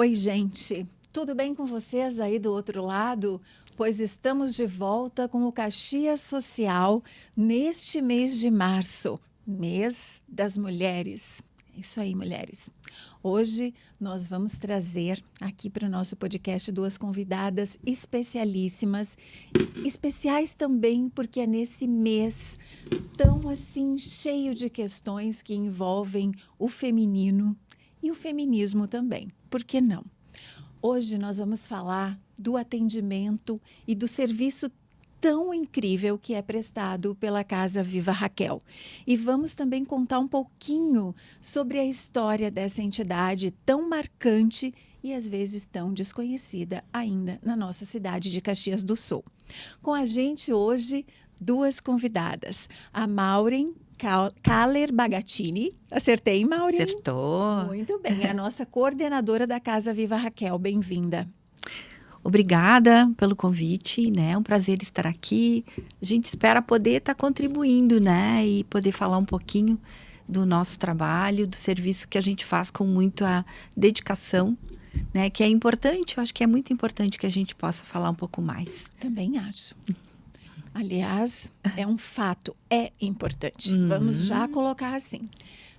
Oi, gente. Tudo bem com vocês aí do outro lado? Pois estamos de volta com o Caxias Social neste mês de março, mês das mulheres. É isso aí, mulheres. Hoje nós vamos trazer aqui para o nosso podcast duas convidadas especialíssimas, especiais também porque é nesse mês tão assim cheio de questões que envolvem o feminino e o feminismo também. Por que não? Hoje nós vamos falar do atendimento e do serviço tão incrível que é prestado pela Casa Viva Raquel. E vamos também contar um pouquinho sobre a história dessa entidade tão marcante e às vezes tão desconhecida ainda na nossa cidade de Caxias do Sul. Com a gente hoje, duas convidadas, a Maureen Kaller Bagatini. Acertei, Maureen? Acertou. Muito bem, a nossa coordenadora da Casa Viva Raquel. Bem-vinda. Obrigada pelo convite, né? É um prazer estar aqui. A gente espera poder estar contribuindo, né? E poder falar um pouquinho do nosso trabalho, do serviço que a gente faz com muita dedicação, né? Que é importante, eu acho que é muito importante que a gente possa falar um pouco mais. Também acho. Aliás, é um fato, é importante. Vamos já colocar assim.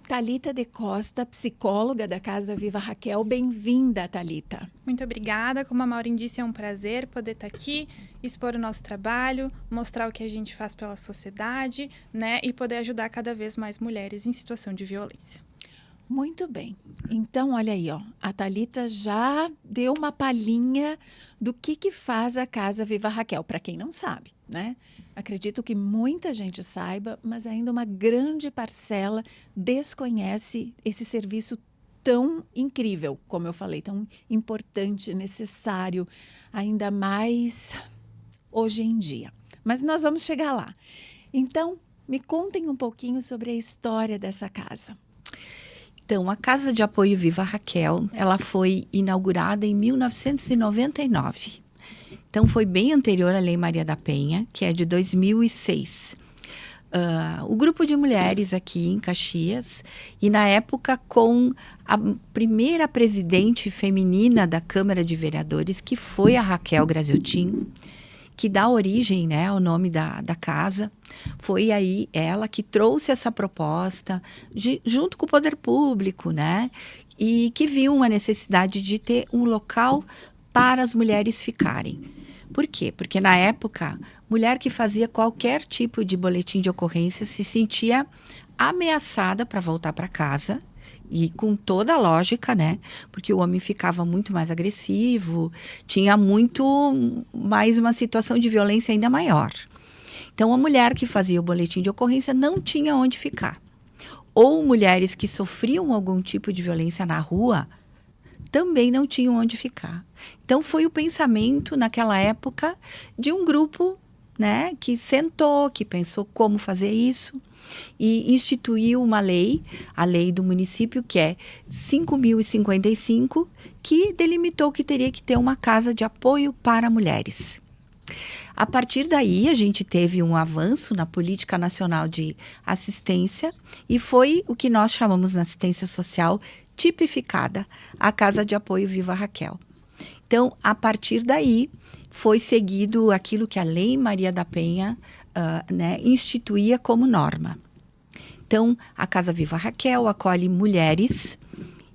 Thalita de Costa, psicóloga da Casa Viva Raquel. Bem-vinda, Thalita. Muito obrigada. Como a Maureen disse, é um prazer poder estar aqui, expor o nosso trabalho, mostrar o que a gente faz pela sociedade, né? E poder ajudar cada vez mais mulheres em situação de violência. Muito bem. Então, olha aí, ó. A Thalita já deu uma palhinha do que faz a Casa Viva Raquel, para quem não sabe, né? Acredito que muita gente saiba, mas ainda uma grande parcela desconhece esse serviço tão incrível, como eu falei, tão importante, necessário, ainda mais hoje em dia. Mas nós vamos chegar lá. Então, me contem um pouquinho sobre a história dessa casa. Então, a Casa de Apoio Viva Raquel, ela foi inaugurada em 1999. Então, foi bem anterior à Lei Maria da Penha, que é de 2006. O grupo de mulheres aqui em Caxias, e na época com a primeira presidente feminina da Câmara de Vereadores, que foi a Raquel Graziotin, que dá origem, né, ao nome da casa. Foi aí ela que trouxe essa proposta, junto com o poder público, né, e que viu uma necessidade de ter um local para as mulheres ficarem. Por quê? Porque na época, mulher que fazia qualquer tipo de boletim de ocorrência se sentia ameaçada para voltar para casa, e com toda a lógica, né? Porque o homem ficava muito mais agressivo, tinha muito mais uma situação de violência ainda maior. Então, a mulher que fazia o boletim de ocorrência não tinha onde ficar. Ou mulheres que sofriam algum tipo de violência na rua também não tinham onde ficar. Então, foi o pensamento, naquela época, de um grupo, né, que sentou, que pensou como fazer isso, e instituiu uma lei, a lei do município, que é 5.055, que delimitou que teria que ter uma casa de apoio para mulheres. A partir daí, a gente teve um avanço na política nacional de assistência, e foi o que nós chamamos na assistência social tipificada, a Casa de Apoio Viva Raquel. Então, a partir daí, foi seguido aquilo que a Lei Maria da Penha né, instituía como norma. Então, a Casa Viva Raquel acolhe mulheres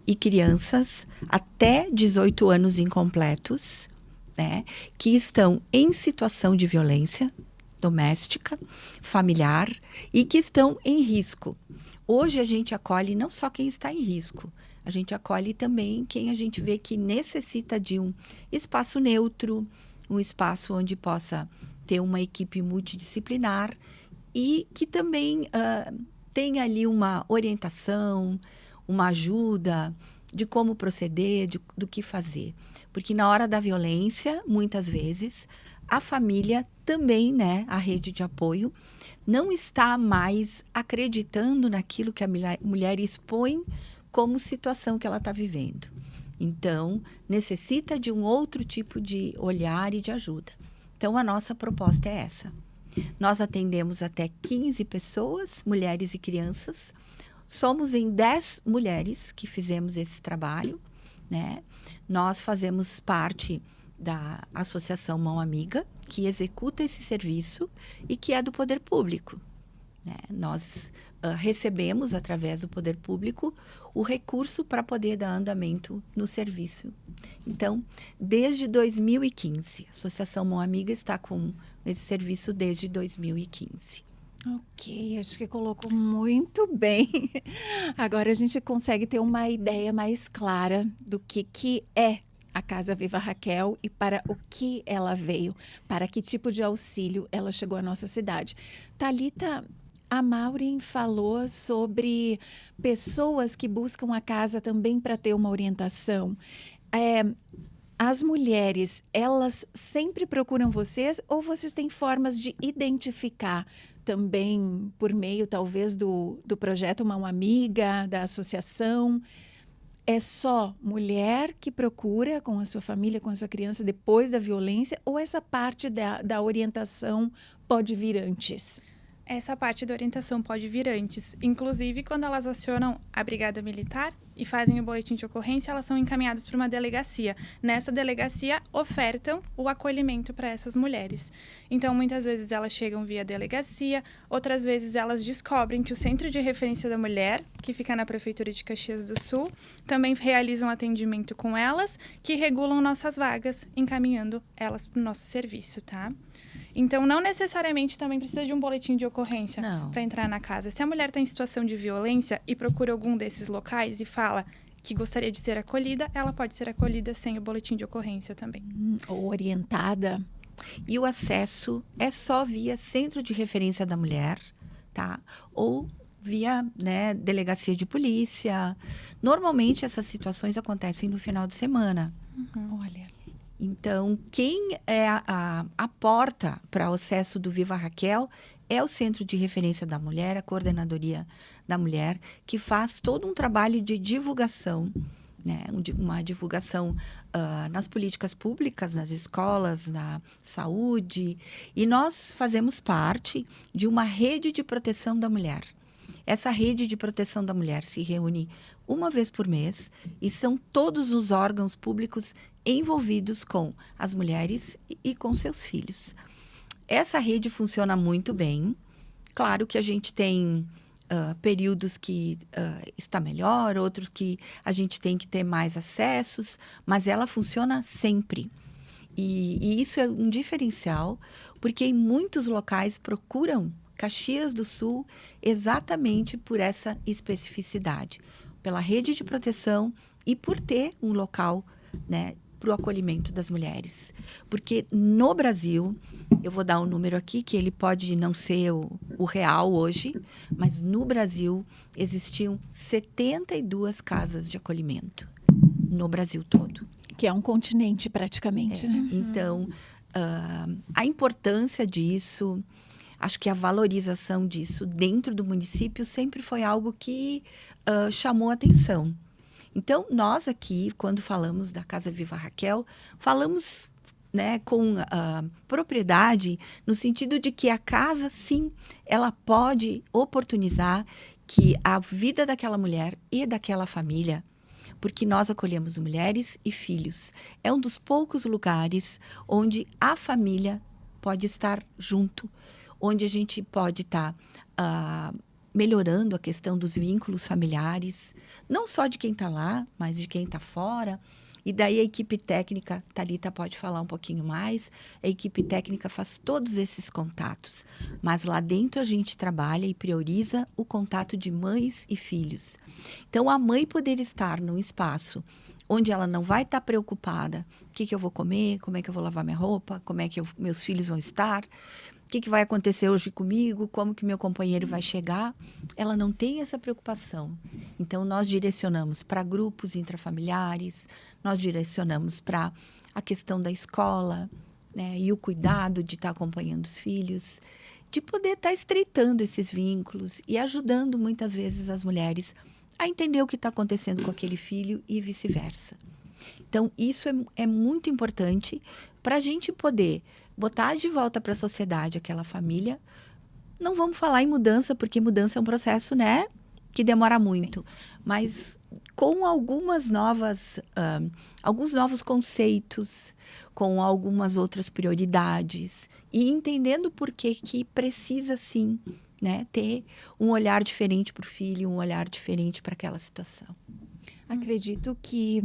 e crianças até 18 anos incompletos, né, que estão em situação de violência doméstica, familiar e que estão em risco. Hoje a gente acolhe não só quem está em risco, a gente acolhe também quem a gente vê que necessita de um espaço neutro, um espaço onde possa ter uma equipe multidisciplinar e que também tenha ali uma orientação, uma ajuda de como proceder, do que fazer. Porque na hora da violência, muitas vezes, a família também, né, a rede de apoio, não está mais acreditando naquilo que a mulher expõe como situação que ela está vivendo. Então, necessita de um outro tipo de olhar e de ajuda. Então, a nossa proposta é essa. Nós atendemos até 15 pessoas, mulheres e crianças. Somos em 10 mulheres que fizemos esse trabalho, né? Nós fazemos parte da Associação Mão Amiga, que executa esse serviço e que é do poder público, né? Nós recebemos, através do poder público, o recurso para poder dar andamento no serviço. Então, desde 2015, a Associação Mão Amiga está com esse serviço desde 2015. Ok, acho que colocou muito bem. Agora a gente consegue ter uma ideia mais clara do que é a Casa Viva Raquel e para o que ela veio, para que tipo de auxílio ela chegou à nossa cidade. Thalita, a Maureen falou sobre pessoas que buscam a casa também para ter uma orientação. As mulheres, elas sempre procuram vocês ou vocês têm formas de identificar também por meio, talvez, do projeto Mão Amiga, da associação? É só mulher que procura com a sua família, com a sua criança, depois da violência? Ou essa parte da orientação pode vir antes? Essa parte da orientação pode vir antes. Inclusive, quando elas acionam a Brigada Militar e fazem o boletim de ocorrência, elas são encaminhadas para uma delegacia. Nessa delegacia, ofertam o acolhimento para essas mulheres. Então, muitas vezes elas chegam via delegacia, outras vezes elas descobrem que o Centro de Referência da Mulher, que fica na Prefeitura de Caxias do Sul, também realizam atendimento com elas, que regulam nossas vagas, encaminhando elas para o nosso serviço, tá? Então, não necessariamente também precisa de um boletim de ocorrência para entrar na casa. Se a mulher está em situação de violência e procura algum desses locais e fala que gostaria de ser acolhida, ela pode ser acolhida sem o boletim de ocorrência também. Ou orientada. E o acesso é só via Centro de Referência da Mulher, tá? Ou via, né, delegacia de polícia. Normalmente, essas situações acontecem no final de semana. Olha. Então, quem é a porta para o acesso do Viva Raquel é o Centro de Referência da Mulher, a Coordenadoria da Mulher, que faz todo um trabalho de divulgação, né? Uma divulgação nas políticas públicas, nas escolas, na saúde. E nós fazemos parte de uma rede de proteção da mulher. Essa rede de proteção da mulher se reúne uma vez por mês e são todos os órgãos públicos envolvidos com as mulheres e com seus filhos. Essa rede funciona muito bem. Claro que a gente tem períodos que está melhor, outros que a gente tem que ter mais acessos, mas ela funciona sempre. E isso é um diferencial, porque em muitos locais procuram Caxias do Sul exatamente por essa especificidade, pela rede de proteção e por ter um local, né, para o acolhimento das mulheres. Porque no Brasil, eu vou dar um número aqui, que ele pode não ser o real hoje, mas no Brasil existiam 72 casas de acolhimento no Brasil todo. Que é um continente praticamente, né? Então, a importância disso, acho que a valorização disso dentro do município sempre foi algo que chamou atenção. Então, nós aqui, quando falamos da Casa Viva Raquel, falamos, né, com propriedade, no sentido de que a casa, sim, ela pode oportunizar que a vida daquela mulher e daquela família, porque nós acolhemos mulheres e filhos, é um dos poucos lugares onde a família pode estar junto, onde a gente pode estar melhorando a questão dos vínculos familiares, não só de quem está lá, mas de quem está fora. E daí a equipe técnica, Thalita pode falar um pouquinho mais, a equipe técnica faz todos esses contatos, mas lá dentro a gente trabalha e prioriza o contato de mães e filhos. Então, a mãe poder estar num espaço onde ela não vai estar preocupada, o que eu vou comer, como é que eu vou lavar minha roupa, como é que meus filhos vão estar, o que vai acontecer hoje comigo, como que meu companheiro vai chegar, ela não tem essa preocupação. Então, nós direcionamos para grupos intrafamiliares, nós direcionamos para a questão da escola, né, e o cuidado de estar acompanhando os filhos, de poder estar estreitando esses vínculos e ajudando muitas vezes as mulheres a entender o que está acontecendo com aquele filho e vice-versa. Então, isso é muito importante para a gente poder botar de volta para a sociedade aquela família. Não vamos falar em mudança, porque mudança é um processo, né, que demora muito. Mas com alguns novos conceitos, com algumas outras prioridades e entendendo por que precisa, sim, né, ter um olhar diferente para o filho, um olhar diferente para aquela situação. Acredito que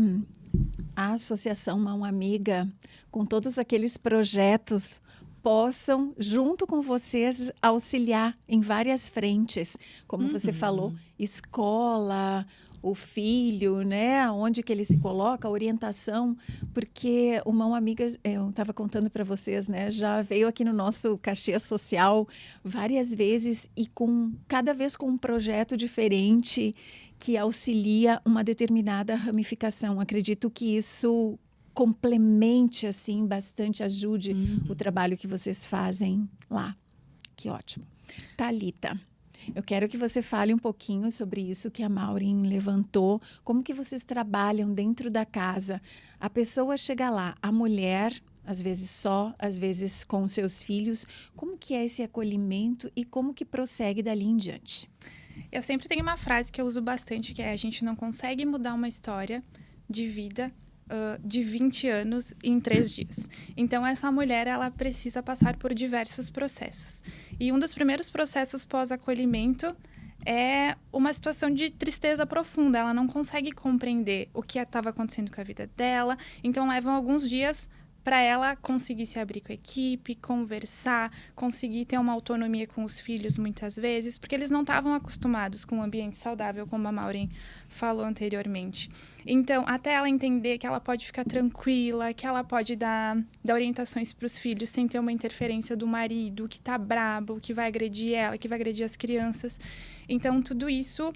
a Associação Mão Amiga, com todos aqueles projetos, possam, junto com vocês, auxiliar em várias frentes. Como você falou, escola, o filho, né? Onde que ele se coloca, a orientação. Porque o Mão Amiga, eu estava contando para vocês, né? Já veio aqui no nosso Caxias Social várias vezes e cada vez com um projeto diferente que auxilia uma determinada ramificação. Acredito que isso complemente, assim, bastante, ajude o trabalho que vocês fazem lá. Que ótimo. Thalita, eu quero que você fale um pouquinho sobre isso que a Maureen levantou. Como que vocês trabalham dentro da casa? A pessoa chega lá, a mulher, às vezes só, às vezes com seus filhos. Como que é esse acolhimento e como que prossegue dali em diante? Eu sempre tenho uma frase que eu uso bastante, que é: a gente não consegue mudar uma história de vida de 20 anos em 3 dias. Então, essa mulher, ela precisa passar por diversos processos. E um dos primeiros processos pós-acolhimento é uma situação de tristeza profunda. Ela não consegue compreender o que estava acontecendo com a vida dela. Então, levam alguns dias para ela conseguir se abrir com a equipe, conversar, conseguir ter uma autonomia com os filhos muitas vezes, porque eles não estavam acostumados com um ambiente saudável, como a Maureen falou anteriormente. Então, até ela entender que ela pode ficar tranquila, que ela pode dar orientações para os filhos sem ter uma interferência do marido, que está brabo, que vai agredir ela, que vai agredir as crianças. Então, tudo isso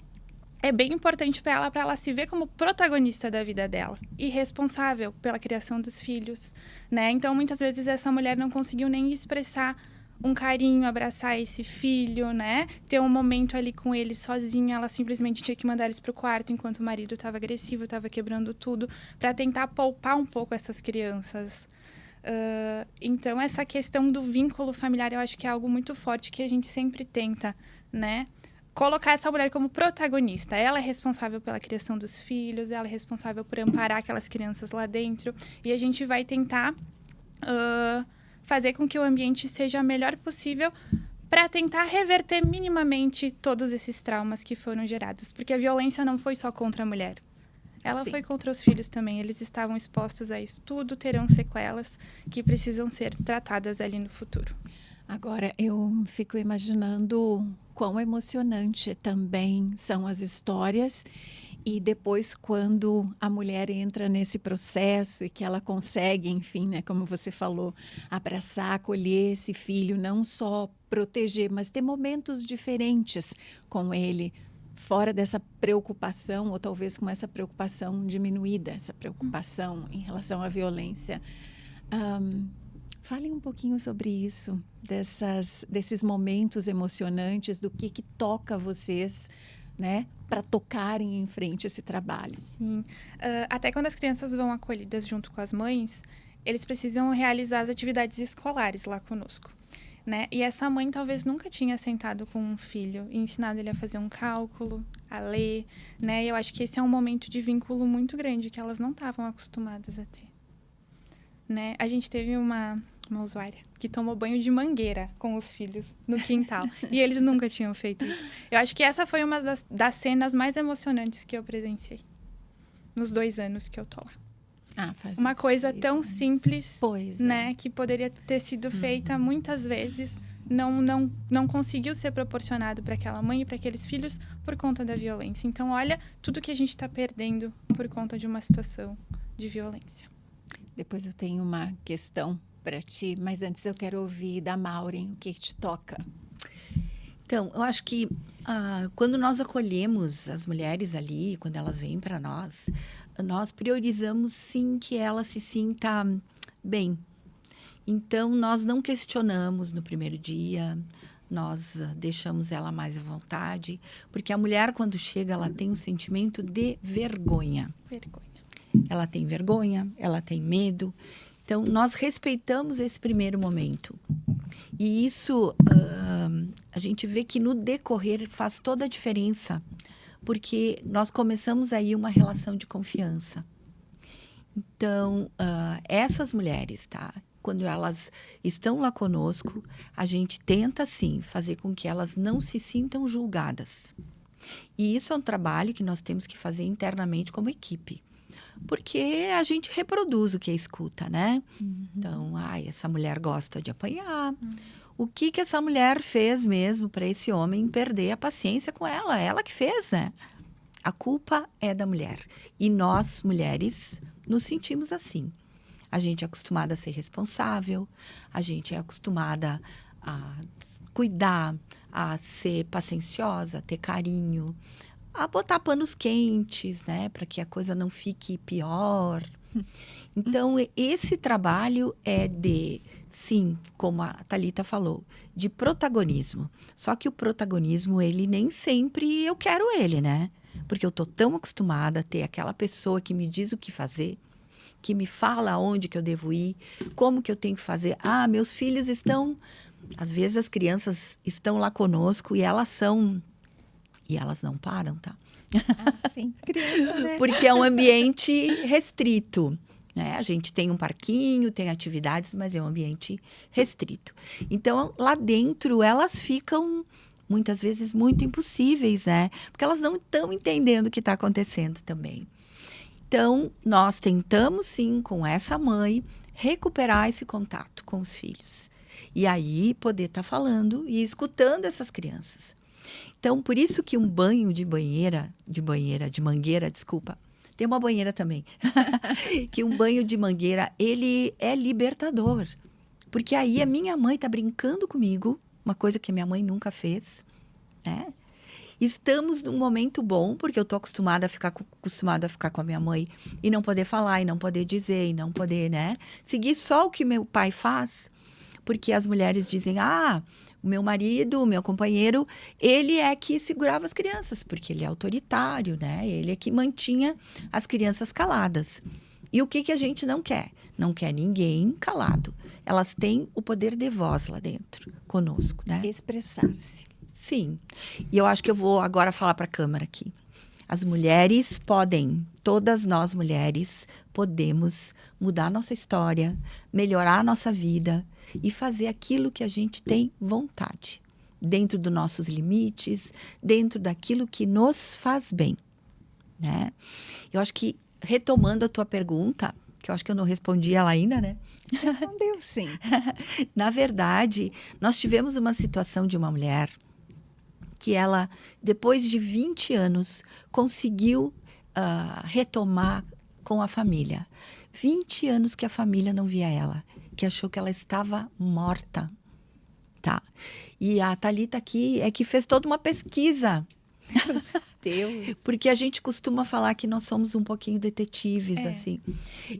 é bem importante para ela se ver como protagonista da vida dela e responsável pela criação dos filhos, né? Então, muitas vezes, essa mulher não conseguiu nem expressar um carinho, abraçar esse filho, né? Ter um momento ali com ele sozinha, ela simplesmente tinha que mandar eles para o quarto enquanto o marido estava agressivo, estava quebrando tudo, para tentar poupar um pouco essas crianças. Então, essa questão do vínculo familiar, eu acho que é algo muito forte que a gente sempre tenta, né? Colocar essa mulher como protagonista. Ela é responsável pela criação dos filhos, ela é responsável por amparar aquelas crianças lá dentro. E a gente vai tentar fazer com que o ambiente seja o melhor possível para tentar reverter minimamente todos esses traumas que foram gerados. Porque a violência não foi só contra a mulher. Ela foi contra os filhos também. Eles estavam expostos a isso tudo, terão sequelas que precisam ser tratadas ali no futuro. Agora, eu fico imaginando quão emocionante também são as histórias e depois quando a mulher entra nesse processo e que ela consegue, enfim, né, como você falou, abraçar, acolher esse filho, não só proteger, mas ter momentos diferentes com ele, fora dessa preocupação ou talvez com essa preocupação diminuída, essa preocupação em relação à violência. Falem um pouquinho sobre isso, desses momentos emocionantes, do que toca vocês, né, para tocarem em frente esse trabalho. Sim. Até quando as crianças vão acolhidas junto com as mães, eles precisam realizar as atividades escolares lá conosco, né? E essa mãe talvez nunca tinha sentado com um filho e ensinado ele a fazer um cálculo, a ler, né? E eu acho que esse é um momento de vínculo muito grande que elas não estavam acostumadas a ter. Né? A gente teve uma usuária que tomou banho de mangueira com os filhos no quintal. E eles nunca tinham feito isso. Eu acho que essa foi uma das cenas mais emocionantes que eu presenciei nos 2 anos que eu tô lá. Uma coisa tão simples, né? Que poderia ter sido feita muitas vezes, não conseguiu ser proporcionado para aquela mãe e para aqueles filhos por conta da violência. Então, olha tudo que a gente está perdendo por conta de uma situação de violência. Depois eu tenho uma questão para ti, mas antes eu quero ouvir da Maureen, o que te toca. Então, eu acho que quando nós acolhemos as mulheres ali, quando elas vêm para nós priorizamos sim que ela se sinta bem. Então, nós não questionamos no primeiro dia, nós deixamos ela mais à vontade, porque a mulher, quando chega, ela tem um sentimento de vergonha. Ela tem vergonha, ela tem medo. Então, nós respeitamos esse primeiro momento. E isso, a gente vê que no decorrer faz toda a diferença porque nós começamos aí uma relação de confiança. Então, essas mulheres, tá? Quando elas estão lá conosco, a gente tenta, sim, fazer com que elas não se sintam julgadas. E isso é um trabalho que nós temos que fazer internamente como equipe. Porque a gente reproduz o que escuta, né? Então, essa mulher gosta de apanhar. O que essa mulher fez mesmo para esse homem perder a paciência com ela? Ela que fez, né? A culpa é da mulher. E nós, mulheres, nos sentimos assim. A gente é acostumada a ser responsável, a gente é acostumada a cuidar, a ser pacienciosa, a ter carinho, a botar panos quentes, né, para que a coisa não fique pior. Então, esse trabalho é de, sim, como a Thalita falou, de protagonismo. Só que o protagonismo, ele nem sempre eu quero ele, né? Porque eu tô tão acostumada a ter aquela pessoa que me diz o que fazer, que me fala onde que eu devo ir, como que eu tenho que fazer. Meus filhos estão... Às vezes as crianças estão lá conosco e elas são... E elas não param, tá? Sim, criança, né? Porque é um ambiente restrito, né? A gente tem um parquinho, tem atividades, mas é um ambiente restrito. Então, lá dentro, elas ficam, muitas vezes, muito impossíveis, né? Porque elas não estão entendendo o que está acontecendo também. Então, nós tentamos, sim, com essa mãe, recuperar esse contato com os filhos. E aí, poder estar falando e escutando essas crianças. Então, por isso que um banho de mangueira, desculpa. Tem uma banheira também. Que um banho de mangueira, ele é libertador. Porque aí a minha mãe está brincando comigo, uma coisa que a minha mãe nunca fez, né? Estamos num momento bom, porque eu estou acostumada a ficar com a minha mãe e não poder falar, e não poder dizer, e não poder, né? Seguir só o que meu pai faz. Porque as mulheres dizem, o meu marido, o meu companheiro, ele é que segurava as crianças, porque ele é autoritário, né? Ele é que mantinha as crianças caladas. E o que a gente não quer? Não quer ninguém calado. Elas têm o poder de voz lá dentro, conosco, né? Expressar-se. Sim. E eu acho que eu vou agora falar para a câmara aqui. As mulheres podem, todas nós mulheres, podemos mudar a nossa história, melhorar a nossa vida e fazer aquilo que a gente tem vontade, dentro dos nossos limites, dentro daquilo que nos faz bem, né? Eu acho que, retomando a tua pergunta, que eu acho que eu não respondi ela ainda, né? Respondeu, sim. Na verdade, nós tivemos uma situação de uma mulher que ela, depois de 20 anos, conseguiu retomar com a família. 20 anos que a família não via ela, que achou que ela estava morta, tá? E a Thalita aqui é que fez toda uma pesquisa. Deus. Porque a gente costuma falar que nós somos um pouquinho detetives, assim.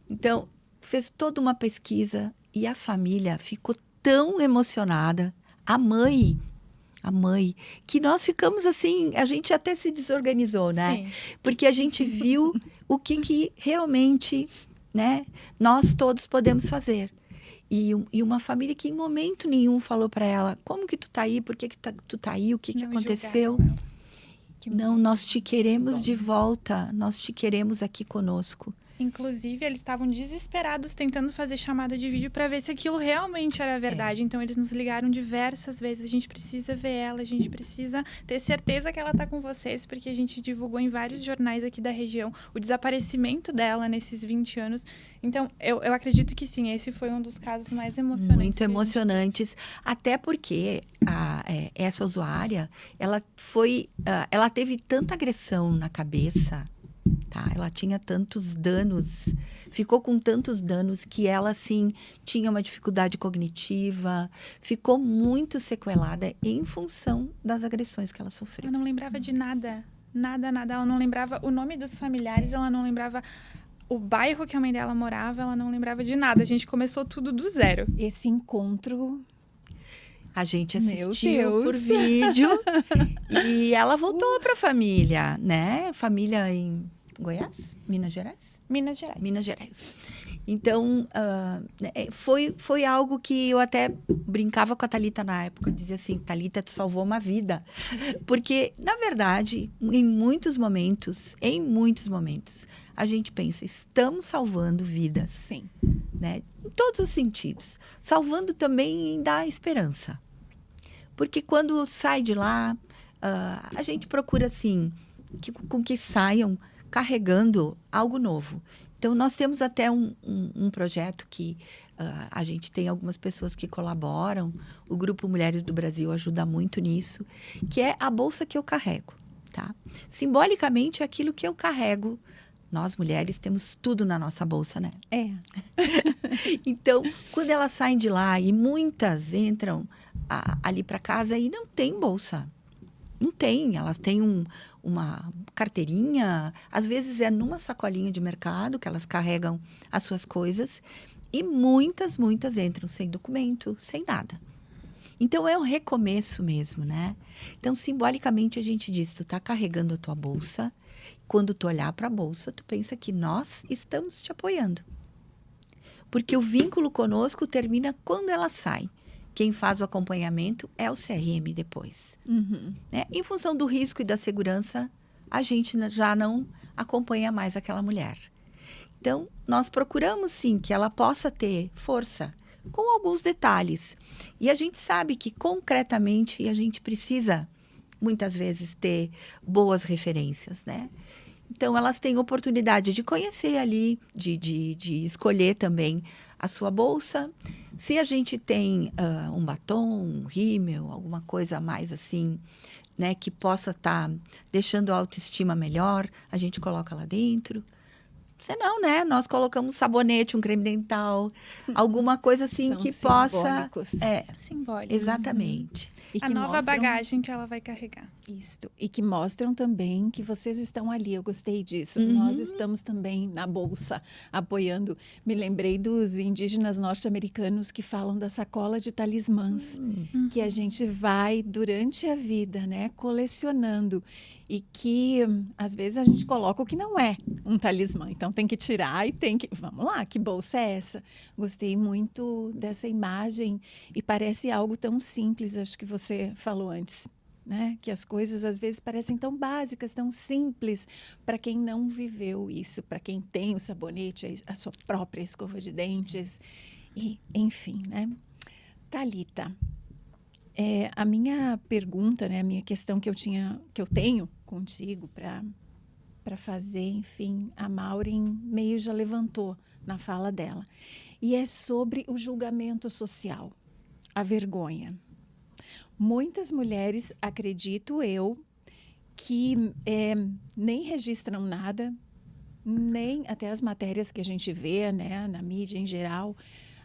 Então, fez toda uma pesquisa e a família ficou tão emocionada. A mãe, que nós ficamos assim, a gente até se desorganizou, né? Sim. Porque a gente viu o que realmente, né, nós todos podemos fazer. E uma família que em momento nenhum falou para ela, como que tu tá aí, por que tu tá aí, o que aconteceu? Não, nós te queremos de volta, nós te queremos aqui conosco. Inclusive, eles estavam desesperados tentando fazer chamada de vídeo para ver se aquilo realmente era verdade. Então, eles nos ligaram diversas vezes. A gente precisa ver ela, a gente precisa ter certeza que ela está com vocês, porque a gente divulgou em vários jornais aqui da região o desaparecimento dela nesses 20 anos. Então, eu acredito que sim, esse foi um dos casos mais emocionantes. Muito emocionantes, até porque essa usuária, ela teve tanta agressão na cabeça, tá? Ela tinha tantos danos, ficou com tantos danos que ela, assim, tinha uma dificuldade cognitiva, ficou muito sequelada em função das agressões que ela sofreu. Ela não lembrava de nada, nada. Ela não lembrava o nome dos familiares, ela não lembrava o bairro que a mãe dela morava, ela não lembrava de nada. A gente começou tudo do zero. Esse encontro... A gente assistiu por vídeo e ela voltou para a família, né? Família em Goiás? Minas Gerais? Minas Gerais. Minas Gerais. Então, foi algo que eu até brincava com a Thalita na época. Eu dizia assim, Thalita, tu salvou uma vida. Porque, na verdade, em muitos momentos, a gente pensa, estamos salvando vidas. Sim. Né? Em todos os sentidos. Salvando também em dar esperança. Porque quando sai de lá, a gente procura, assim, com que saiam carregando algo novo. Então, nós temos até um projeto que a gente tem algumas pessoas que colaboram. O Grupo Mulheres do Brasil ajuda muito nisso, que é a bolsa que eu carrego. Tá? Simbolicamente, é aquilo que eu carrego. Nós, mulheres, temos tudo na nossa bolsa, né? É. Então, quando elas saem de lá e muitas entram ali para casa e não tem bolsa. Não tem. Elas têm uma carteirinha, às vezes é numa sacolinha de mercado que elas carregam as suas coisas e muitas entram sem documento, sem nada. Então, é um recomeço mesmo, né? Então, simbolicamente, a gente diz, tu tá carregando a tua bolsa. Quando tu olhar para a bolsa, tu pensa que nós estamos te apoiando. Porque o vínculo conosco termina quando ela sai. Quem faz o acompanhamento é o CRM depois. Uhum. Né? Em função do risco e da segurança, a gente já não acompanha mais aquela mulher. Então, nós procuramos, sim, que ela possa ter força, com alguns detalhes. E a gente sabe que, concretamente, a gente precisa, muitas vezes, ter boas referências, né? Então, elas têm oportunidade de conhecer ali, de escolher também a sua bolsa. Se a gente tem um batom, um rímel, alguma coisa mais assim, né, que possa estar deixando a autoestima melhor, a gente coloca lá dentro. Se não, né, nós colocamos sabonete, um creme dental, alguma coisa assim São que simbólicos. possa... Simbólico. Exatamente. E A que nova mostram bagagem que ela vai carregar. isto. E que mostram também que vocês estão ali. Eu gostei disso. Uhum. Nós estamos também na bolsa, apoiando. Me lembrei dos indígenas norte-americanos que falam da sacola de talismãs, que a gente vai durante a vida, né, colecionando. E que, às vezes, a gente coloca o que não é um talismã. Então, tem que tirar e tem que... Vamos lá, que bolsa é essa? Gostei muito dessa imagem e parece algo tão simples, acho que você falou antes, né? Que as coisas, às vezes, parecem tão básicas, tão simples, para quem não viveu isso, para quem tem o sabonete, a sua própria escova de dentes, e, enfim, né? Thalita, a minha pergunta, né, a minha questão que eu tenho contigo para fazer, enfim, a Maureen meio já levantou na fala dela. E é sobre o julgamento social, a vergonha. Muitas mulheres, acredito eu, que nem registram nada, nem até as matérias que a gente vê, né, na mídia em geral.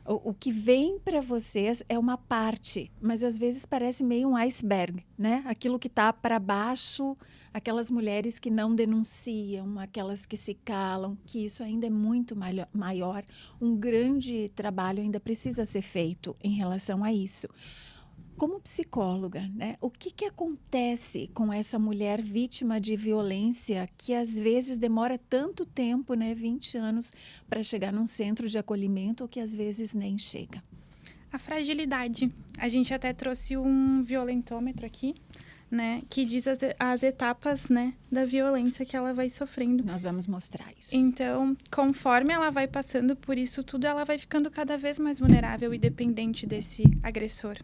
O que vem para vocês é uma parte, mas às vezes parece meio um iceberg, né? Aquilo que está para baixo, aquelas mulheres que não denunciam, aquelas que se calam, que isso ainda é muito maior. Um grande trabalho ainda precisa ser feito em relação a isso. Como psicóloga, né, o que acontece com essa mulher vítima de violência que às vezes demora tanto tempo, né, 20 anos, para chegar num centro de acolhimento ou que às vezes nem chega? A fragilidade. A gente até trouxe um violentômetro aqui, né, que diz as etapas, né, da violência que ela vai sofrendo. Nós vamos mostrar isso. Então, conforme ela vai passando por isso tudo, ela vai ficando cada vez mais vulnerável e dependente desse agressor.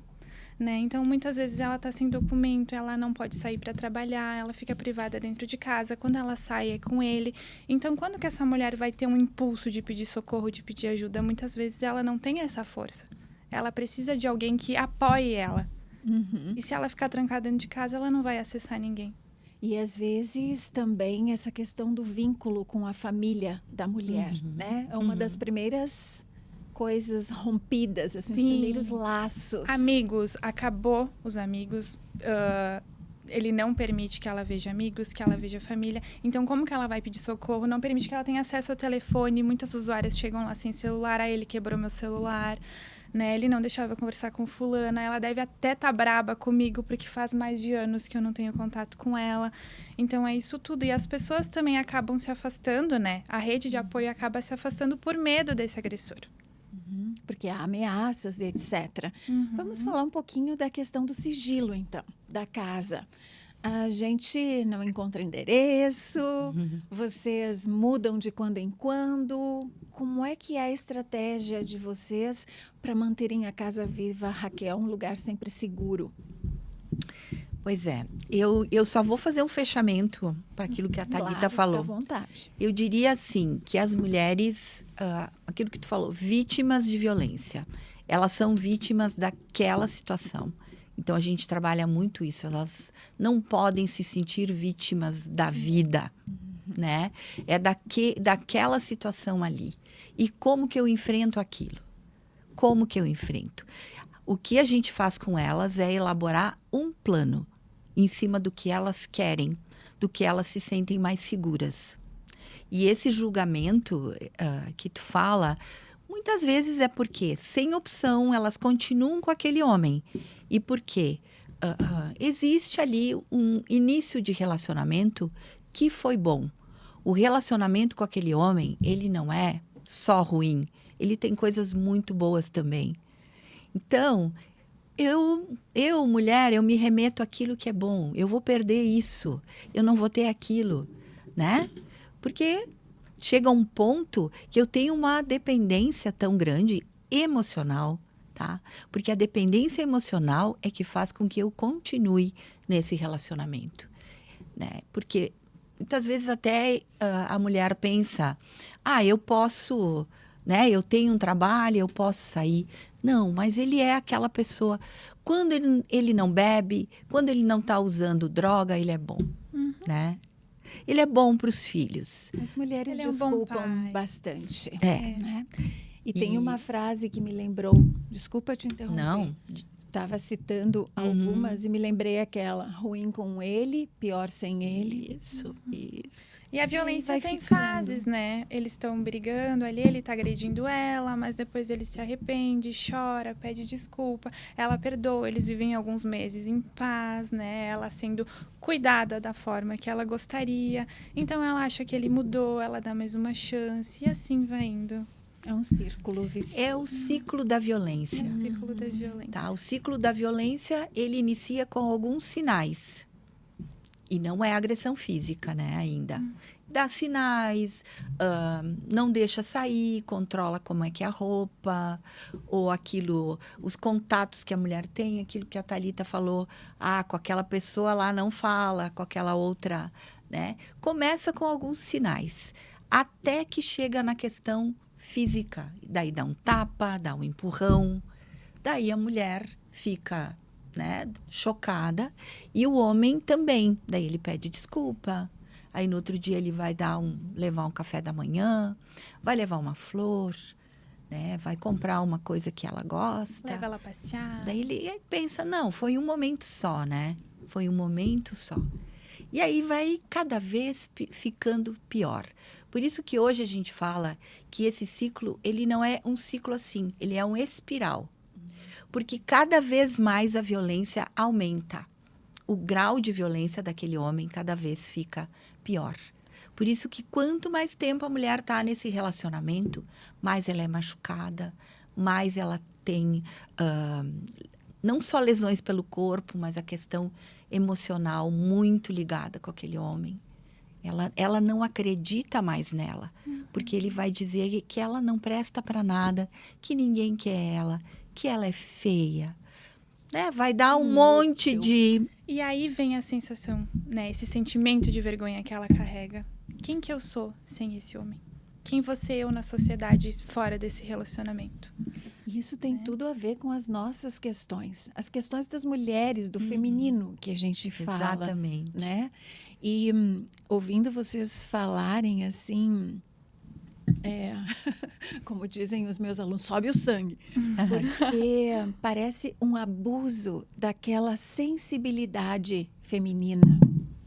Né? Então, muitas vezes ela está sem documento, ela não pode sair para trabalhar, ela fica privada dentro de casa. Quando ela sai, é com ele. Então, quando que essa mulher vai ter um impulso de pedir socorro, de pedir ajuda? Muitas vezes ela não tem essa força. Ela precisa de alguém que apoie ela. Uhum. E se ela ficar trancada dentro de casa, ela não vai acessar ninguém. E às vezes também essa questão do vínculo com a família da mulher, né? É uma das primeiras coisas rompidas, assim, os primeiros laços. Amigos, acabou os amigos. Ele não permite que ela veja amigos, que ela veja família. Então, como que ela vai pedir socorro? Não permite que ela tenha acesso ao telefone. Muitas usuárias chegam lá sem celular. Ele quebrou meu celular. né? Ele não deixava eu conversar com fulana, ela deve até estar braba comigo, porque faz mais de anos que eu não tenho contato com ela. Então, é isso tudo. E as pessoas também acabam se afastando, né? A rede de apoio acaba se afastando por medo desse agressor. Porque há ameaças e etc. Uhum. Vamos falar um pouquinho da questão do sigilo, então, da casa. A gente não encontra endereço, vocês mudam de quando em quando. Como é que é a estratégia de vocês para manterem a Casa Viva Raquel um lugar sempre seguro? Pois é, eu só vou fazer um fechamento para aquilo que a Thalita Claro, falou. fica à vontade. Eu diria assim, que as mulheres, aquilo que tu falou, vítimas de violência, elas são vítimas daquela situação. Então, a gente trabalha muito isso. Elas não podem se sentir vítimas da vida, né? É daquela situação ali. E como que eu enfrento aquilo? Como que eu enfrento? O que a gente faz com elas é elaborar um plano em cima do que elas querem, do que elas se sentem mais seguras. E esse julgamento que tu fala, muitas vezes é porque, sem opção, elas continuam com aquele homem. E porque existe ali um início de relacionamento que foi bom. O relacionamento com aquele homem, ele não é só ruim. Ele tem coisas muito boas também. Então, mulher, eu me remeto àquilo que é bom. Eu vou perder isso. Eu não vou ter aquilo, né? Porque chega um ponto que eu tenho uma dependência tão grande emocional, tá? Porque a dependência emocional é que faz com que eu continue nesse relacionamento, né? Porque muitas vezes até a mulher pensa, eu posso, né? Eu tenho um trabalho, eu posso sair. Não, mas ele é aquela pessoa. Quando ele não bebe, quando ele não está usando droga, ele é bom, né? Ele é bom para os filhos. As mulheres Ele é um bom desculpam pai. bastante. É. Né? E tem uma frase que me lembrou. Desculpa te interromper. Não. Estava citando algumas e me lembrei aquela. Ruim com ele, pior sem ele. Isso. E a violência vai tem ficando. fases, né? Eles estão brigando ali, ele tá agredindo ela, mas depois ele se arrepende, chora, pede desculpa. Ela perdoa, eles vivem alguns meses em paz, né? Ela sendo cuidada da forma que ela gostaria. Então ela acha que ele mudou, ela dá mais uma chance e assim vai indo. É um círculo vicioso. É o ciclo da violência. O ciclo da violência. Tá? O ciclo da violência, ele inicia com alguns sinais. E não é agressão física, né, ainda. Dá sinais, não deixa sair, controla como é que é a roupa, ou aquilo, os contatos que a mulher tem, aquilo que a Thalita falou, com aquela pessoa lá não fala, com aquela outra, né? Começa com alguns sinais, até que chega na questão física. Daí dá um tapa, dá um empurrão, daí a mulher fica, né, chocada, e o homem também. Daí ele pede desculpa, aí no outro dia ele vai levar um café da manhã, vai levar uma flor, né, vai comprar uma coisa que ela gosta. Leva ela a passear. Daí ele pensa, não, foi um momento só, né? Foi um momento só. E aí vai cada vez ficando pior. Por isso que hoje a gente fala que esse ciclo, ele não é um ciclo assim, ele é um espiral. Porque cada vez mais a violência aumenta. O grau de violência daquele homem cada vez fica pior. Por isso que quanto mais tempo a mulher está nesse relacionamento, mais ela é machucada, mais ela tem não só lesões pelo corpo, mas a questão emocional muito ligada com aquele homem. Ela não acredita mais nela, porque ele vai dizer que ela não presta para nada, que ninguém quer ela, que ela é feia, né? Vai dar um monte de... E aí vem a sensação, né? Esse sentimento de vergonha que ela carrega. Quem que eu sou sem esse homem? Quem você eu na sociedade fora desse relacionamento? Isso tem tudo a ver com as nossas questões. As questões das mulheres, do feminino que a gente fala. Exatamente. Né? E ouvindo vocês falarem assim... como dizem os meus alunos, sobe o sangue. Porque parece um abuso daquela sensibilidade feminina,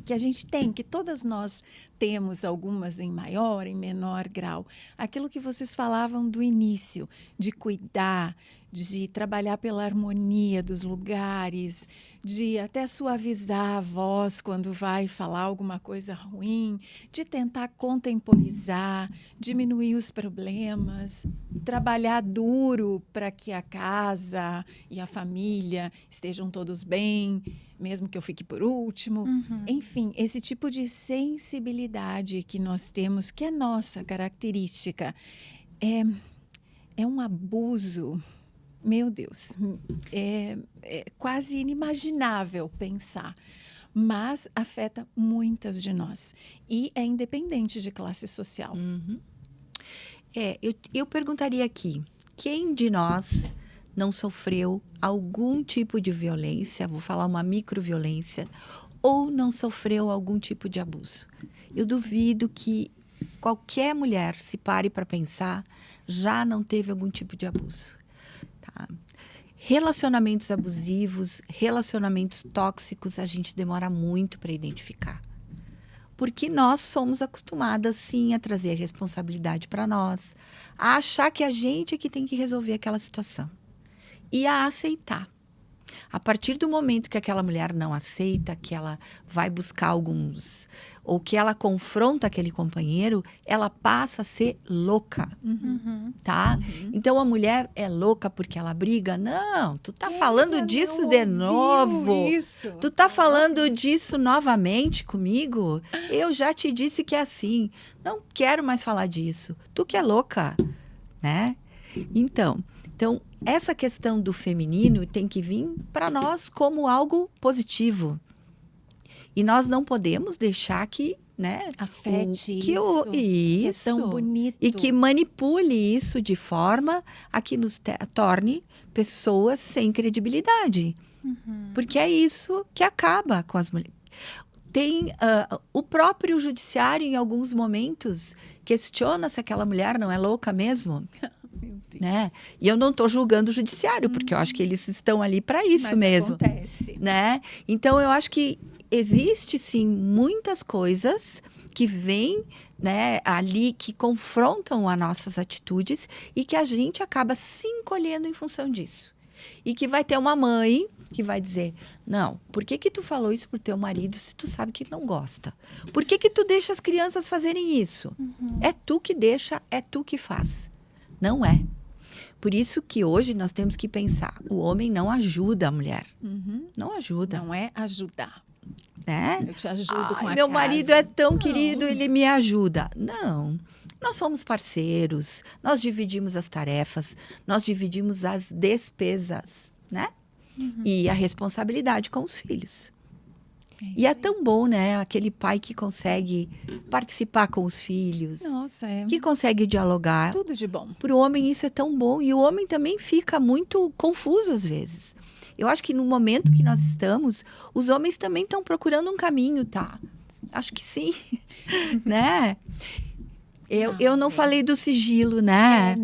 que a gente tem, que todas nós temos, algumas em maior, em menor grau. Aquilo que vocês falavam do início, de cuidar, de trabalhar pela harmonia dos lugares, de até suavizar a voz quando vai falar alguma coisa ruim, de tentar contemporizar, diminuir os problemas, trabalhar duro para que a casa e a família estejam todos bem, mesmo que eu fique por último. Enfim, esse tipo de sensibilidade que nós temos, que é nossa característica, é um abuso. Meu Deus, é quase inimaginável pensar, mas afeta muitas de nós e é independente de classe social. Eu perguntaria aqui, quem de nós não sofreu algum tipo de violência, vou falar uma microviolência, ou não sofreu algum tipo de abuso? Eu duvido que qualquer mulher se pare para pensar, já não teve algum tipo de abuso. Tá? Relacionamentos abusivos, relacionamentos tóxicos, a gente demora muito para identificar. Porque nós somos acostumadas, sim, a trazer a responsabilidade para nós, a achar que a gente é que tem que resolver aquela situação e a aceitar. A partir do momento que aquela mulher não aceita, que ela vai buscar alguns, ou que ela confronta aquele companheiro, ela passa a ser louca, tá? Então, a mulher é louca porque ela briga? Não, tu tá falando disso de novo? Isso. Tu tá falando disso novamente comigo? Eu já te disse que é assim. Não quero mais falar disso. Tu que é louca, né? Então, essa questão do feminino tem que vir para nós como algo positivo. E nós não podemos deixar que, né, afete que isso. Que é isso. tão bonito. E que manipule isso de forma a que nos torne pessoas sem credibilidade. Porque é isso que acaba com as mulheres. Tem o próprio judiciário, em alguns momentos, questiona se aquela mulher não é louca mesmo. Né? E eu não estou julgando o judiciário, porque eu acho que eles estão ali para isso. Mas mesmo. Acontece. Né? Então, eu acho que existe, sim, muitas coisas que vêm, né, ali, que confrontam as nossas atitudes e que a gente acaba se encolhendo em função disso. E que vai ter uma mãe que vai dizer, não, por que tu falou isso pro teu marido se tu sabe que ele não gosta? Por que tu deixa as crianças fazerem isso? É tu que deixa, é tu que faz. Não é. Por isso que hoje nós temos que pensar, o homem não ajuda a mulher. Não ajuda. Não é ajudar. Né? Eu te ajudo com a meu casa. marido é tão querido, ele me ajuda. Não. Nós somos parceiros, nós dividimos as tarefas, nós dividimos as despesas, né? E a responsabilidade com os filhos. E é tão bom, né? Aquele pai que consegue participar com os filhos. Nossa, que consegue dialogar. Tudo de bom. Para o homem isso é tão bom. E o homem também fica muito confuso às vezes. Eu acho que no momento que nós estamos, os homens também estão procurando um caminho, tá? Acho que sim. Né? Eu não falei do sigilo, né?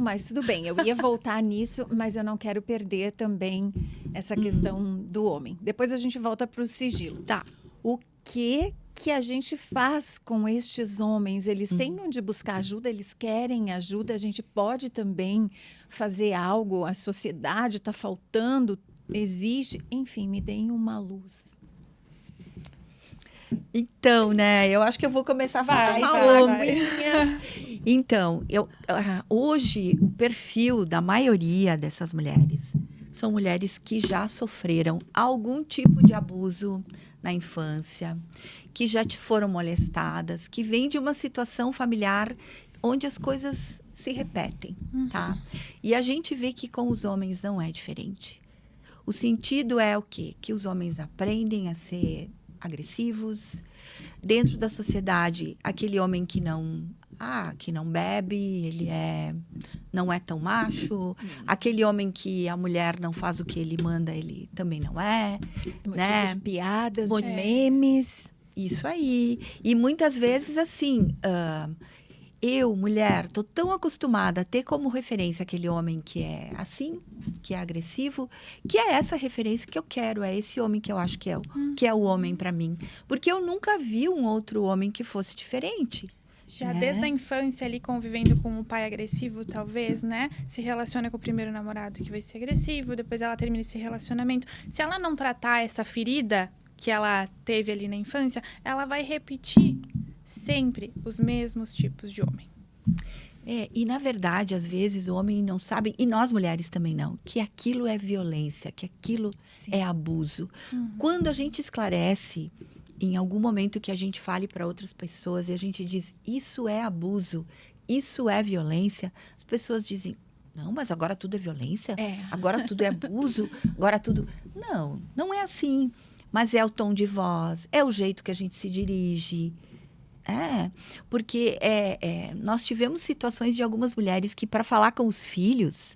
Mas tudo bem. Eu ia voltar nisso, mas eu não quero perder também essa questão do homem. Depois a gente volta para o sigilo. Tá. O que a gente faz com estes homens? Eles têm onde buscar ajuda, eles querem ajuda, a gente pode também fazer algo, a sociedade está faltando, existe, enfim, me deem uma luz. Então, né, eu acho que eu vou começar a falar Então, hoje, o perfil da maioria dessas mulheres são mulheres que já sofreram algum tipo de abuso na infância, que já foram molestadas, que vêm de uma situação familiar onde as coisas se repetem, tá? E a gente vê que com os homens não é diferente. O sentido é o quê? Que os homens aprendem a ser agressivos. Dentro da sociedade, aquele homem que não bebe, ele não é tão macho. Aquele homem que a mulher não faz o que ele manda, ele também não é. Né? De piadas, de memes. Isso aí. E muitas vezes, assim, eu, mulher, tô tão acostumada a ter como referência aquele homem que é assim, que é agressivo, que é essa referência que eu quero, é esse homem que eu acho que é o homem para mim. Porque eu nunca vi um outro homem que fosse diferente. Já desde a infância ali convivendo com o pai agressivo, talvez, né? Se relaciona com o primeiro namorado que vai ser agressivo, depois ela termina esse relacionamento. Se ela não tratar essa ferida que ela teve ali na infância, ela vai repetir sempre os mesmos tipos de homem. E na verdade, às vezes, o homem não sabe, e nós mulheres também não, que aquilo é violência, que aquilo é abuso. Quando a gente esclarece, em algum momento que a gente fale para outras pessoas e a gente diz, isso é abuso, isso é violência, as pessoas dizem, não, mas agora tudo é violência? Agora tudo é abuso? Agora tudo... Não, não é assim. Mas é o tom de voz, é o jeito que a gente se dirige. Porque nós tivemos situações de algumas mulheres que, para falar com os filhos,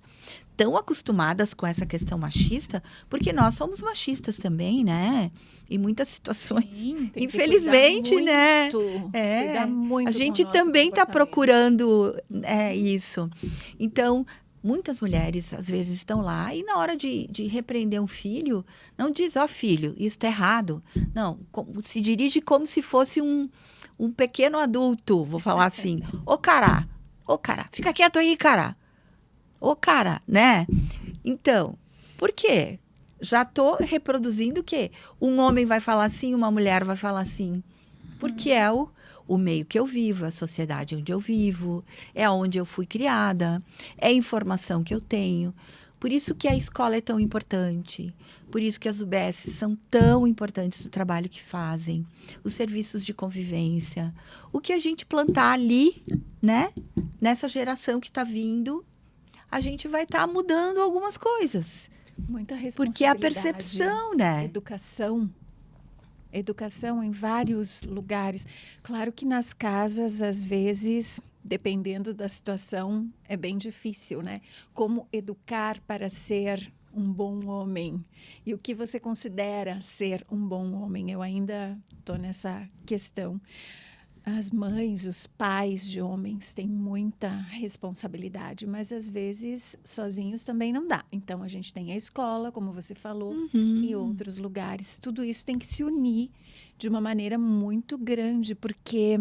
tão acostumadas com essa questão machista, porque nós somos machistas também, né? Em muitas situações. Sim, tem infelizmente, que né? Cuidar muito A gente com o nosso também está comportamento. procurando isso. Então, muitas mulheres, às vezes, estão lá e na hora de repreender um filho, não diz, ó filho, isso está errado. Não, se dirige como se fosse um pequeno adulto, vou falar assim. Ô, cara, fica quieto aí, cara. Ô, cara, né? Então, por quê? Já estou reproduzindo o quê? Um homem vai falar assim, uma mulher vai falar assim. Porque é o meio que eu vivo, a sociedade onde eu vivo, é onde eu fui criada, é a informação que eu tenho. Por isso que a escola é tão importante, por isso que as UBS são tão importantes no trabalho que fazem, os serviços de convivência, o que a gente plantar ali, né, nessa geração que está vindo, a gente vai estar mudando algumas coisas. Muita responsabilidade. Porque é a percepção, né? Educação em vários lugares. Claro que nas casas, às vezes, dependendo da situação, é bem difícil, né? Como educar para ser um bom homem? E o que você considera ser um bom homem? Eu ainda estou nessa questão. As mães, os pais de homens têm muita responsabilidade, mas às vezes sozinhos também não dá. Então a gente tem a escola, como você falou, e outros lugares. Tudo isso tem que se unir de uma maneira muito grande, porque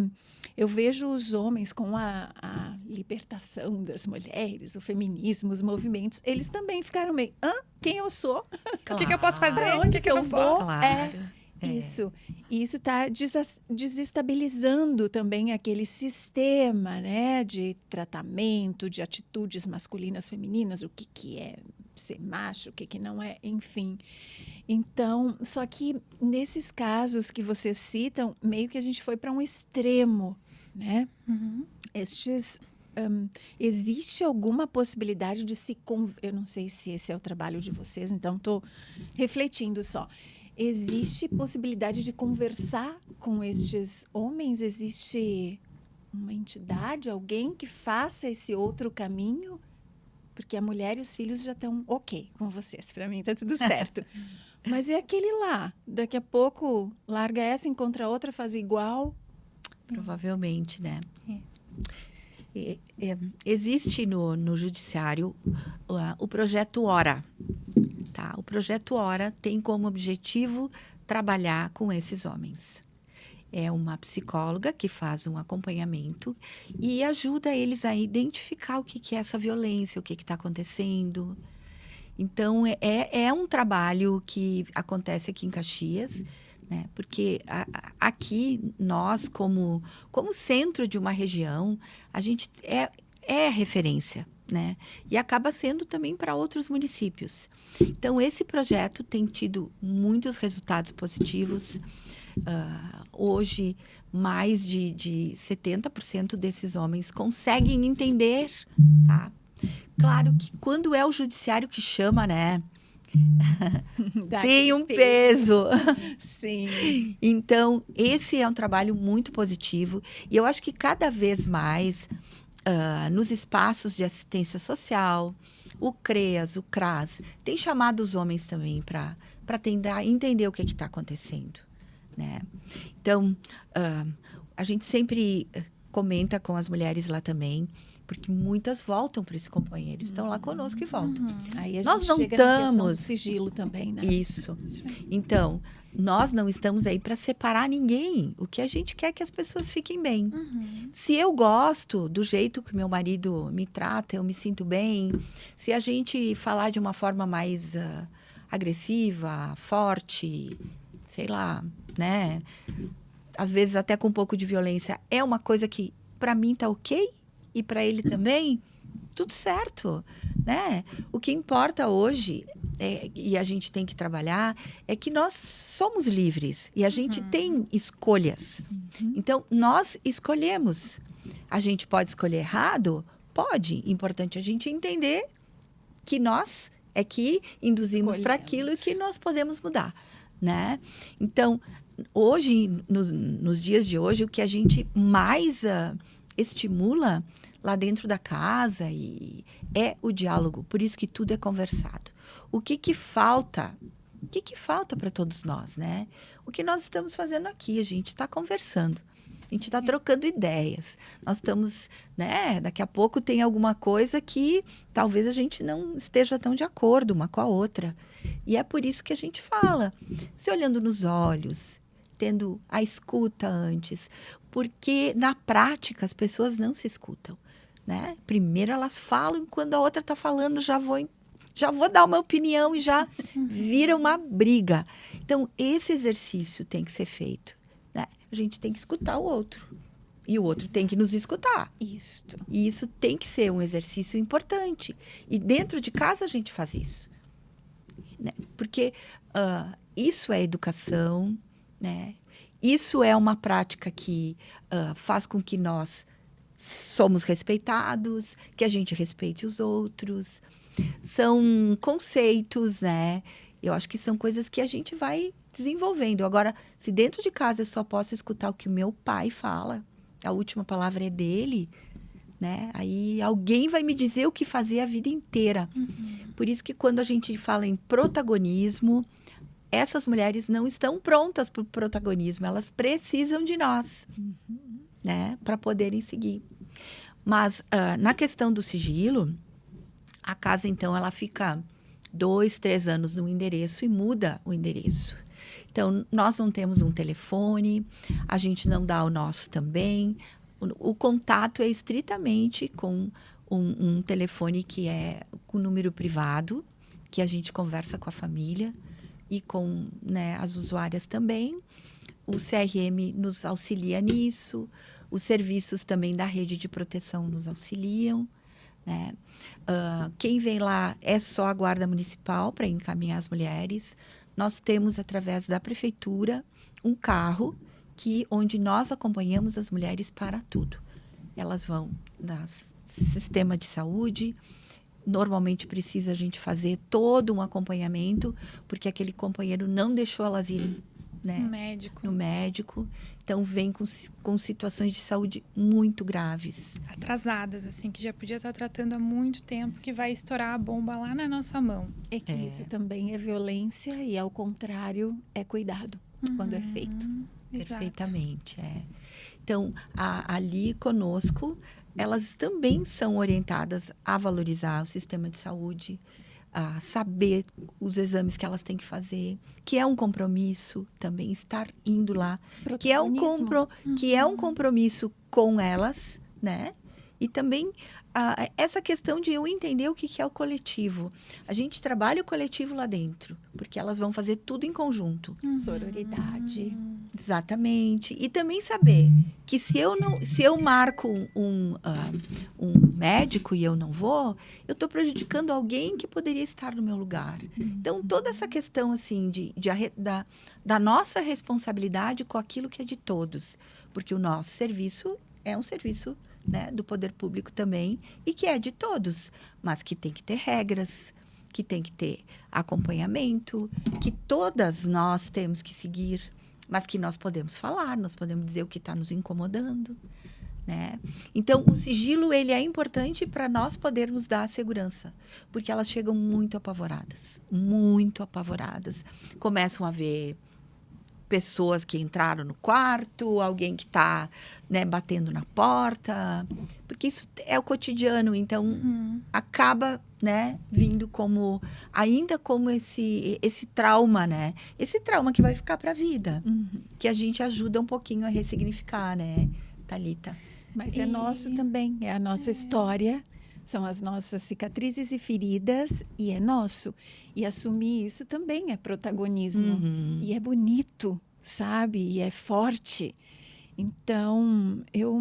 eu vejo os homens com a libertação das mulheres, o feminismo, os movimentos, eles também ficaram meio, quem eu sou? O que eu posso fazer? Para onde que eu vou? Claro. Isso. E isso está desestabilizando também aquele sistema, né, de tratamento, de atitudes masculinas, femininas, o que é ser macho, o que não é, enfim. Então, só que nesses casos que vocês citam, meio que a gente foi para um extremo, né? Existe alguma possibilidade de eu não sei se esse é o trabalho de vocês, então estou refletindo só. Existe possibilidade de conversar com estes homens? Existe uma entidade, alguém que faça esse outro caminho? Porque a mulher e os filhos já estão ok com vocês. Para mim está tudo certo. Mas é aquele lá. Daqui a pouco larga essa, encontra outra, faz igual. Provavelmente, né? Existe no judiciário o projeto Hora. Tá? O projeto Hora tem como objetivo trabalhar com esses homens. É uma psicóloga que faz um acompanhamento e ajuda eles a identificar o que é essa violência, o que está acontecendo. Então, é um trabalho que acontece aqui em Caxias, né? Porque aqui, nós, como centro de uma região, a gente é referência, né? E acaba sendo também para outros municípios. Então, esse projeto tem tido muitos resultados positivos. Hoje, mais de 70% desses homens conseguem entender, tá? Claro que quando é o judiciário que chama, né? Tem um peso. Sim. Então, esse é um trabalho muito positivo. E eu acho que cada vez mais, nos espaços de assistência social, o CREAS, o CRAS, tem chamado os homens também para tentar entender o que está acontecendo, né? Então, a gente sempre comenta com as mulheres lá também, porque muitas voltam para esse companheiro, estão lá conosco e voltam. Aí a Nós gente não chega na questão do estamos... sigilo também, né? Isso. Então, nós não estamos aí para separar ninguém. O que a gente quer é que as pessoas fiquem bem. Se eu gosto do jeito que meu marido me trata, eu me sinto bem. Se a gente falar de uma forma mais agressiva, forte, sei lá, né? Às vezes até com um pouco de violência, é uma coisa que para mim tá ok e para ele também, tudo certo, né? O que importa hoje e a gente tem que trabalhar é que nós somos livres e a gente tem escolhas. Então nós escolhemos. A gente pode escolher errado? Pode. Importante a gente entender que nós é que induzimos para aquilo que nós podemos mudar, né? Então hoje, nos dias de hoje, o que a gente mais estimula lá dentro da casa é o diálogo. Por isso que tudo é conversado. O que falta? O que falta para todos nós, né? O que nós estamos fazendo aqui? A gente está conversando. A gente está trocando ideias. Nós estamos, né? Daqui a pouco tem alguma coisa que talvez a gente não esteja tão de acordo uma com a outra. E é por isso que a gente fala. Se olhando nos olhos, tendo a escuta antes, porque na prática as pessoas não se escutam, né? Primeiro elas falam, quando a outra está falando, já vou dar uma opinião e já vira uma briga. Então esse exercício tem que ser feito, né? A gente tem que escutar o outro e o outro tem que nos escutar. Isto. E isso tem que ser um exercício importante. E dentro de casa a gente faz isso, né? Porque isso é educação, né? Isso é uma prática que faz com que nós somos respeitados, que a gente respeite os outros. São conceitos, né? Eu acho que são coisas que a gente vai desenvolvendo. Agora, se dentro de casa eu só posso escutar o que o meu pai fala, a última palavra é dele, né? Aí alguém vai me dizer o que fazer a vida inteira. Por isso que quando a gente fala em protagonismo, essas mulheres não estão prontas para o protagonismo, elas precisam de nós, né, para poderem seguir. Mas na questão do sigilo, a casa, então, ela fica 2, 3 anos no endereço e muda o endereço. Então, nós não temos um telefone, a gente não dá o nosso também. O contato é estritamente com um telefone que é com número privado, que a gente conversa com a família e com, né, as usuárias também. O CRM nos auxilia nisso, os serviços também da rede de proteção nos auxiliam, né? Quem vem lá é só a Guarda Municipal para encaminhar as mulheres. Nós temos, através da prefeitura, um carro onde nós acompanhamos as mulheres para tudo. Elas vão no sistema de saúde. Normalmente precisa a gente fazer todo um acompanhamento, porque aquele companheiro não deixou elas irem, né, no médico. Então, vem com situações de saúde muito graves. Atrasadas, assim, que já podia estar tratando há muito tempo, que vai estourar a bomba lá na nossa mão. É que isso também é violência e, ao contrário, é cuidado quando é feito. Perfeitamente, Então, ali conosco, elas também são orientadas a valorizar o sistema de saúde, a saber os exames que elas têm que fazer, que é um compromisso também estar indo lá, que é um compromisso com elas, né? E também essa questão de eu entender o que é o coletivo. A gente trabalha o coletivo lá dentro, porque elas vão fazer tudo em conjunto. Sororidade. Exatamente. E também saber que se eu marco um médico e eu não vou, eu estou prejudicando alguém que poderia estar no meu lugar. Então, toda essa questão assim da nossa responsabilidade com aquilo que é de todos. Porque o nosso serviço é um serviço, né, do poder público também, e que é de todos, mas que tem que ter regras, que tem que ter acompanhamento, que todas nós temos que seguir, mas que nós podemos falar, nós podemos dizer o que está nos incomodando, né? Então, o sigilo, ele é importante para nós podermos dar a segurança, porque elas chegam muito apavoradas, começam a ver pessoas que entraram no quarto, alguém que está, né, batendo na porta, porque isso é o cotidiano, então acaba, né, vindo como ainda como esse trauma, né? Esse trauma que vai ficar para a vida, que a gente ajuda um pouquinho a ressignificar, né, Thalita? Mas é nosso também, é a nossa história, são as nossas cicatrizes e feridas, e é nosso. E assumir isso também é protagonismo. E é bonito, sabe? E é forte. Então, eu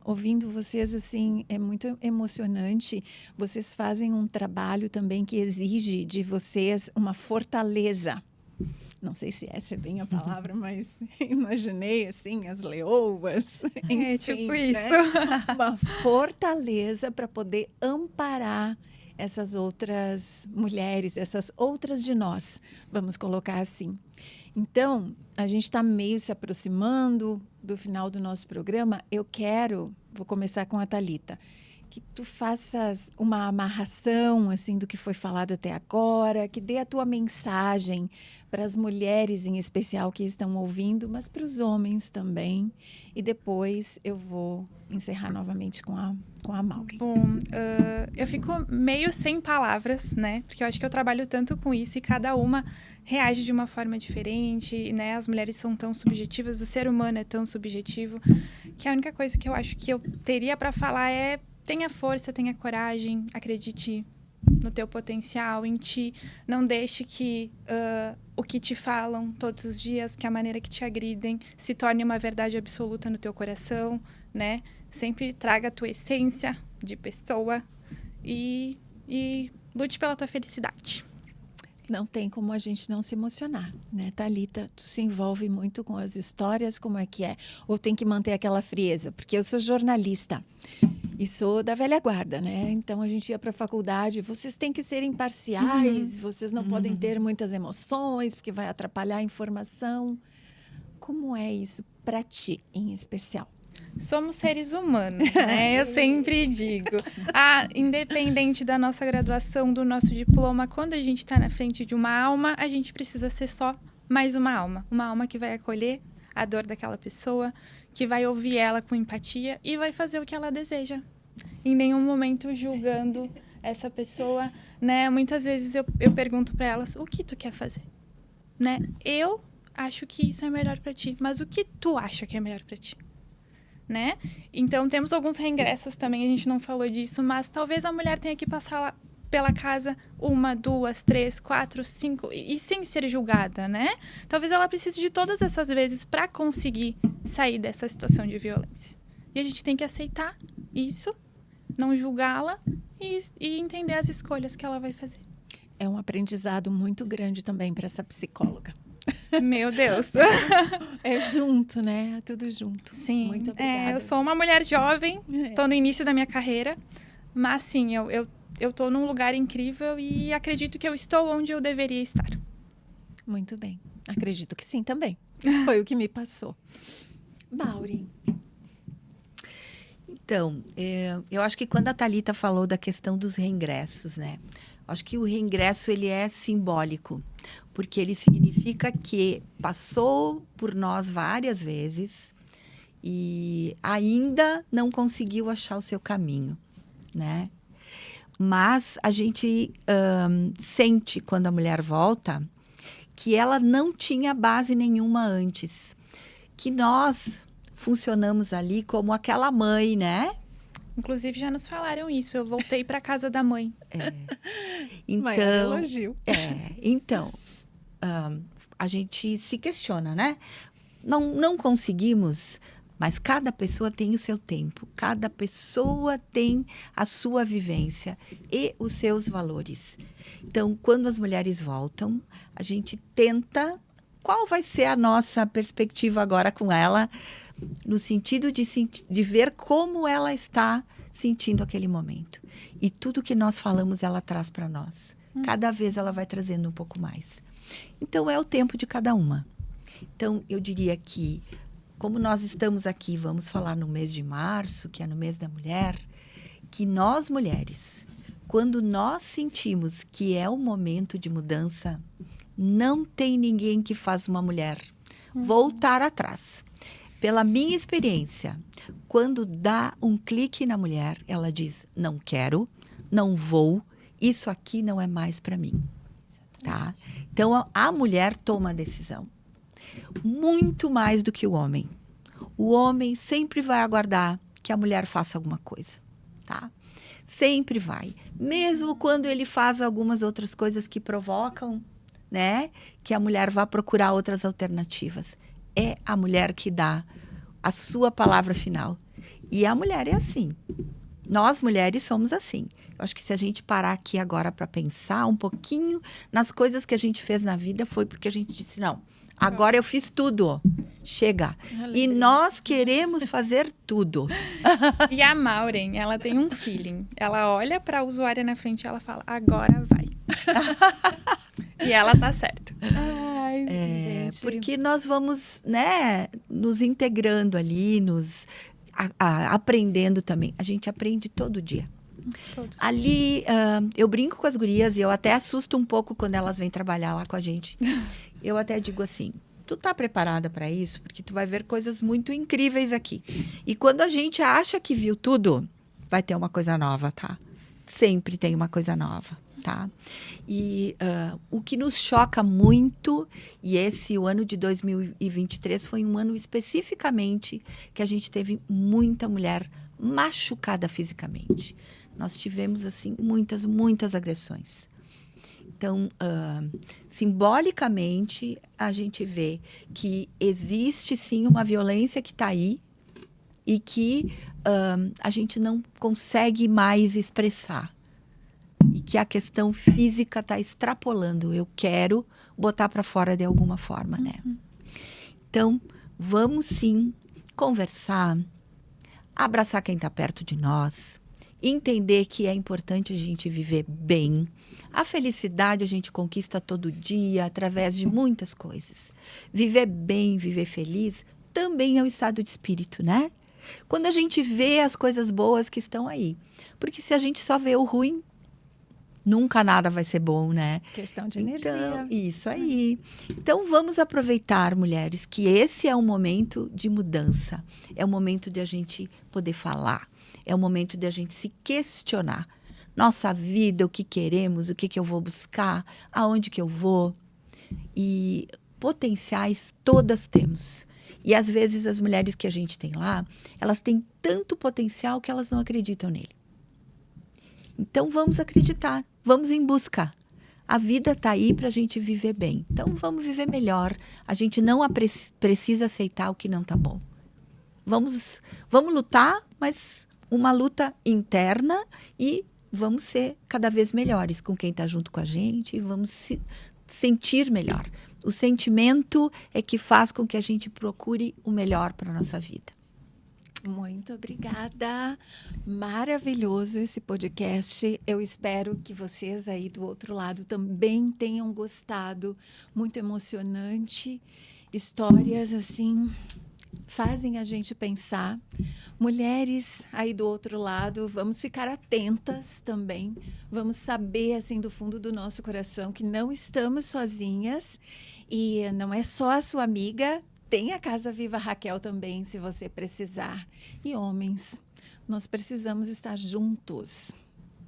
ouvindo vocês assim, é muito emocionante. Vocês fazem um trabalho também que exige de vocês uma fortaleza. Não sei se essa é bem a palavra, mas imaginei assim, as leoas. É enfim, tipo né? isso. Uma fortaleza para poder amparar essas outras mulheres, essas outras de nós, vamos colocar assim. Então, a gente está meio se aproximando do final do nosso programa. Vou começar com a Thalita, que tu faças uma amarração assim do que foi falado até agora, que dê a tua mensagem para as mulheres em especial que estão ouvindo, mas para os homens também. E depois eu vou encerrar novamente com a Maureen. Bom, eu fico meio sem palavras, né? Porque eu acho que eu trabalho tanto com isso e cada uma reage de uma forma diferente, né? As mulheres são tão subjetivas, o ser humano é tão subjetivo, que a única coisa que eu acho que eu teria para falar é: tenha força, tenha coragem, acredite no teu potencial, em ti. Não deixe que o que te falam todos os dias, que a maneira que te agridem, se torne uma verdade absoluta no teu coração, né? Sempre traga a tua essência de pessoa e lute pela tua felicidade. Não tem como a gente não se emocionar, né, Thalita? Tu se envolve muito com as histórias, como é que é? Ou tem que manter aquela frieza? Porque eu sou jornalista e sou da velha guarda, né? Então a gente ia para a faculdade, vocês têm que ser imparciais, vocês não podem ter muitas emoções, porque vai atrapalhar a informação. Como é isso para ti, em especial? Somos seres humanos, né? Eu sempre digo. Independente da nossa graduação, do nosso diploma, quando a gente está na frente de uma alma, a gente precisa ser só mais uma alma. Uma alma que vai acolher a dor daquela pessoa, que vai ouvir ela com empatia e vai fazer o que ela deseja. Em nenhum momento julgando essa pessoa, né? Muitas vezes eu pergunto para elas: o que tu quer fazer? Né? Eu acho que isso é melhor para ti, mas o que tu acha que é melhor para ti? Né? Então, temos alguns reingressos também, a gente não falou disso, mas talvez a mulher tenha que passar lá pela casa 1, 2, 3, 4, 5, e sem ser julgada, né? Talvez ela precise de todas essas vezes para conseguir sair dessa situação de violência. E a gente tem que aceitar isso, não julgá-la e entender as escolhas que ela vai fazer. É um aprendizado muito grande também para essa psicóloga. Meu Deus. É junto, né? Tudo junto. Sim. Muito obrigada. Eu sou uma mulher jovem, estou no início da minha carreira, mas sim, eu estou num lugar incrível e acredito que eu estou onde eu deveria estar. Muito bem. Acredito que sim também. Foi o que me passou. Maureen. Então, eu acho que quando a Thalita falou da questão dos reingressos, né? Acho que o reingresso, ele é simbólico, porque ele significa que passou por nós várias vezes e ainda não conseguiu achar o seu caminho, né? Mas a gente sente, quando a mulher volta, que ela não tinha base nenhuma antes. Que nós funcionamos ali como aquela mãe, né? Inclusive, já nos falaram isso. Eu voltei para casa da mãe. Maior elogio. Então, a gente se questiona, né? Não conseguimos, mas cada pessoa tem o seu tempo. Cada pessoa tem a sua vivência e os seus valores. Então, quando as mulheres voltam, a gente tenta... Qual vai ser a nossa perspectiva agora com ela, no sentido de ver como ela está sentindo aquele momento. E tudo que nós falamos, ela traz para nós. Cada vez ela vai trazendo um pouco mais. Então, é o tempo de cada uma. Então, eu diria que, como nós estamos aqui, vamos falar no mês de março, que é no mês da mulher, que nós, mulheres, quando nós sentimos que é o momento de mudança, Não tem ninguém que faz uma mulher voltar atrás. Pela minha experiência, quando dá um clique na mulher, ela diz, não quero, não vou, isso aqui não é mais para mim. Tá? Então, a mulher toma a decisão. Muito mais do que o homem. O homem sempre vai aguardar que a mulher faça alguma coisa. Tá? Sempre vai. Mesmo quando ele faz algumas outras coisas que provocam, né, que a mulher vá procurar outras alternativas. É a mulher que dá a sua palavra final. E a mulher é assim. Nós, mulheres, somos assim. Eu acho que se a gente parar aqui agora para pensar um pouquinho nas coisas que a gente fez na vida, foi porque a gente disse, não, agora eu fiz tudo. Chega. E nós queremos fazer tudo. E a Maureen, ela tem um feeling. Ela olha para a usuária na frente e ela fala, agora vai. E ela tá certa. Ai, gente. Porque nós vamos, né, nos integrando ali, aprendendo também. A gente aprende todo dia. Todos. Ali, eu brinco com as gurias e eu até assusto um pouco quando elas vêm trabalhar lá com a gente. Eu até digo assim, tu tá preparada para isso? Porque tu vai ver coisas muito incríveis aqui. E quando a gente acha que viu tudo, vai ter uma coisa nova, tá? Sempre tem uma coisa nova, tá? E o que nos choca muito, e o ano de 2023 foi um ano especificamente que a gente teve muita mulher machucada fisicamente. Nós tivemos, assim, muitas agressões. Então, simbolicamente, a gente vê que existe, sim, uma violência que está aí e que a gente não consegue mais expressar. E que a questão física está extrapolando. Eu quero botar para fora de alguma forma, né? Então, vamos, sim, conversar, abraçar quem está perto de nós, entender que é importante a gente viver bem. A felicidade a gente conquista todo dia, através de muitas coisas. Viver bem, viver feliz, também é um estado de espírito, né? Quando a gente vê as coisas boas que estão aí. Porque se a gente só vê o ruim, nunca nada vai ser bom, né? Questão de energia. Isso aí. Então, vamos aproveitar, mulheres, que esse é um momento de mudança. É um momento de a gente poder falar. É um momento de a gente se questionar. Nossa vida, o que queremos, o que eu vou buscar, aonde que eu vou. E potenciais todas temos. E, às vezes, as mulheres que a gente tem lá, elas têm tanto potencial que elas não acreditam nele. Então, vamos acreditar. Vamos em busca. A vida está aí para a gente viver bem. Então, vamos viver melhor. A gente não precisa aceitar o que não está bom. Vamos lutar, mas uma luta interna e vamos ser cada vez melhores com quem está junto com a gente e vamos se sentir melhor. O sentimento é que faz com que a gente procure o melhor para a nossa vida. Muito obrigada. Maravilhoso esse podcast. Eu espero que vocês aí do outro lado também tenham gostado. Muito emocionante. Histórias assim fazem a gente pensar. Mulheres aí do outro lado, vamos ficar atentas também. Vamos saber assim do fundo do nosso coração que não estamos sozinhas e não é só a sua amiga. Tem a Casa Viva Raquel também, se você precisar. E homens, nós precisamos estar juntos.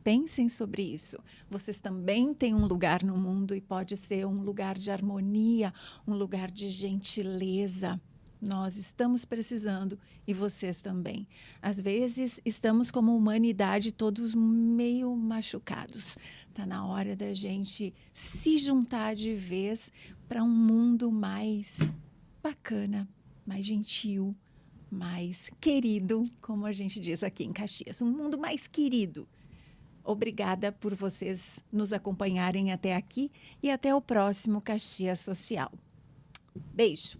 Pensem sobre isso. Vocês também têm um lugar no mundo e pode ser um lugar de harmonia, um lugar de gentileza. Nós estamos precisando e vocês também. Às vezes, estamos como humanidade todos meio machucados. Está na hora da gente se juntar de vez para um mundo mais bacana, mais gentil, mais querido, como a gente diz aqui em Caxias. Um mundo mais querido. Obrigada por vocês nos acompanharem até aqui e até o próximo Caxias Social. Beijo!